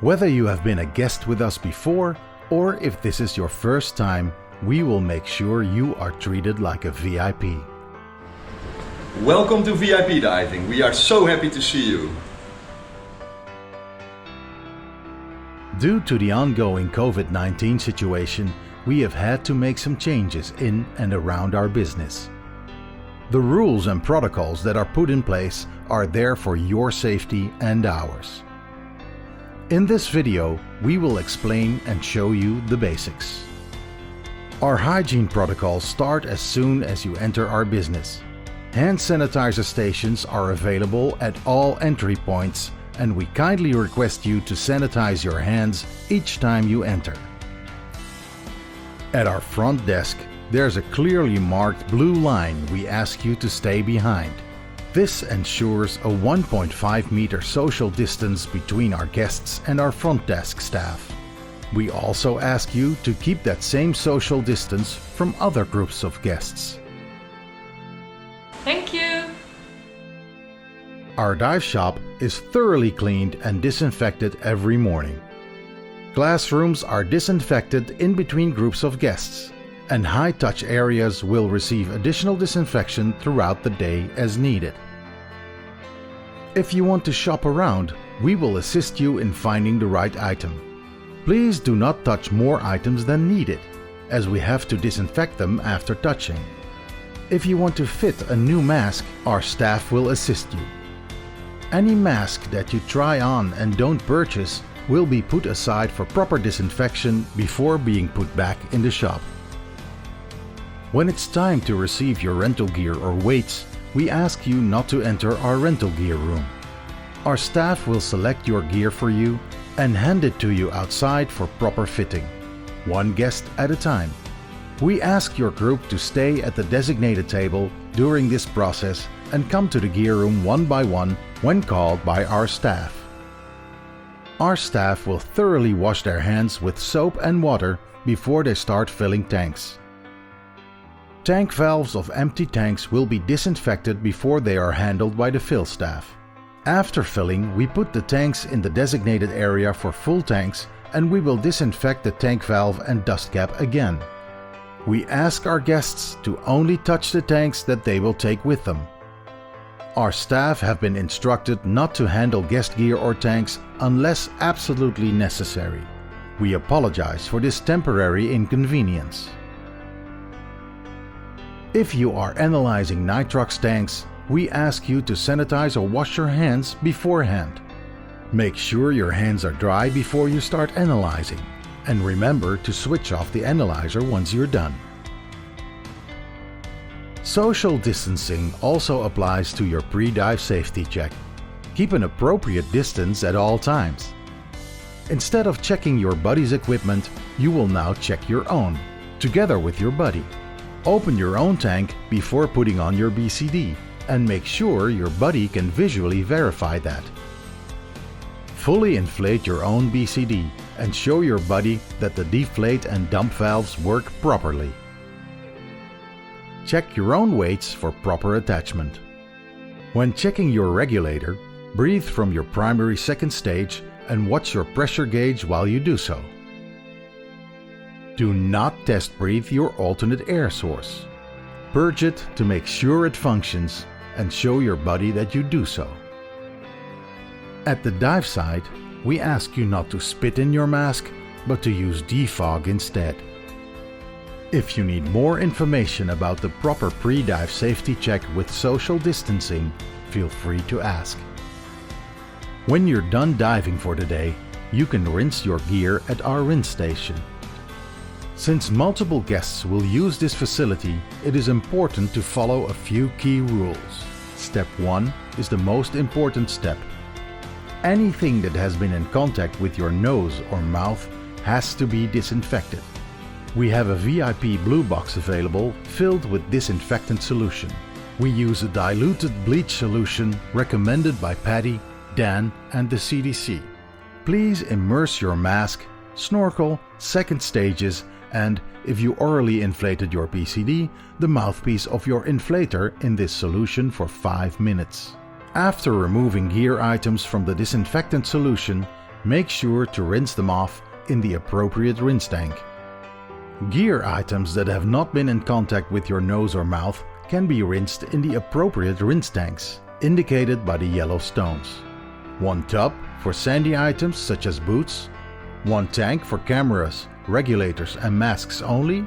Whether you have been a guest with us before or if this is your first time, we will make sure you are treated like a VIP. Welcome to VIP Diving. We are so happy to see you. Due to the ongoing COVID-19 situation, we have had to make some changes in and around our business. The rules and protocols that are put in place are there for your safety and ours. In this video, we will explain and show you the basics. Our hygiene protocols start as soon as you enter our business. Hand sanitizer stations are available at all entry points, and we kindly request you to sanitize your hands each time you enter. At our front desk, there's a clearly marked blue line we ask you to stay behind. This ensures a 1.5 meter social distance between our guests and our front desk staff. We also ask you to keep that same social distance from other groups of guests. Thank you! Our dive shop is thoroughly cleaned and disinfected every morning. Classrooms are disinfected in between groups of guests, and high-touch areas will receive additional disinfection throughout the day as needed. If you want to shop around, we will assist you in finding the right item. Please do not touch more items than needed, as we have to disinfect them after touching. If you want to fit a new mask, our staff will assist you. Any mask that you try on and don't purchase will be put aside for proper disinfection before being put back in the shop. When it's time to receive your rental gear or weights, we ask you not to enter our rental gear room. Our staff will select your gear for you and hand it to you outside for proper fitting, one guest at a time. We ask your group to stay at the designated table during this process and come to the gear room one by one when called by our staff. Our staff will thoroughly wash their hands with soap and water before they start filling tanks. Tank valves of empty tanks will be disinfected before they are handled by the fill staff. After filling, we put the tanks in the designated area for full tanks, and we will disinfect the tank valve and dust cap again. We ask our guests to only touch the tanks that they will take with them. Our staff have been instructed not to handle guest gear or tanks unless absolutely necessary. We apologize for this temporary inconvenience. If you are analyzing nitrox tanks, we ask you to sanitize or wash your hands beforehand. Make sure your hands are dry before you start analyzing, and remember to switch off the analyzer once you're done. Social distancing also applies to your pre-dive safety check. Keep an appropriate distance at all times. Instead of checking your buddy's equipment, you will now check your own, together with your buddy. Open your own tank before putting on your BCD and make sure your buddy can visually verify that. Fully inflate your own BCD and show your buddy that the deflate and dump valves work properly. Check your own weights for proper attachment. When checking your regulator, breathe from your primary second stage and watch your pressure gauge while you do so. Do not test breathe your alternate air source. Purge it to make sure it functions and show your buddy that you do so. At the dive site, we ask you not to spit in your mask, but to use defog instead. If you need more information about the proper pre-dive safety check with social distancing, feel free to ask. When you're done diving for the day, you can rinse your gear at our rinse station. Since multiple guests will use this facility, it is important to follow a few key rules. Step 1 is the most important step. Anything that has been in contact with your nose or mouth has to be disinfected. We have a VIP blue box available filled with disinfectant solution. We use a diluted bleach solution recommended by Patty, Dan and the CDC. Please immerse your mask, snorkel, second stages, and, if you orally inflated your BCD, the mouthpiece of your inflator in this solution for 5 minutes. After removing gear items from the disinfectant solution, make sure to rinse them off in the appropriate rinse tank. Gear items that have not been in contact with your nose or mouth can be rinsed in the appropriate rinse tanks, indicated by the yellow stones. One tub for sandy items such as boots, one tank for cameras, regulators and masks only,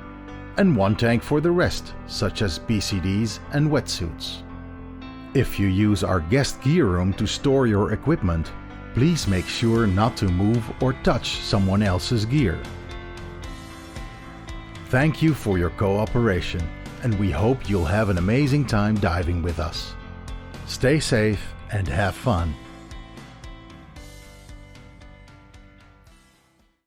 and one tank for the rest, such as PCDs and wetsuits. If you use our guest gear room to store your equipment, please make sure not to move or touch someone else's gear. Thank you for your cooperation, and we hope you'll have an amazing time diving with us. Stay safe and have fun.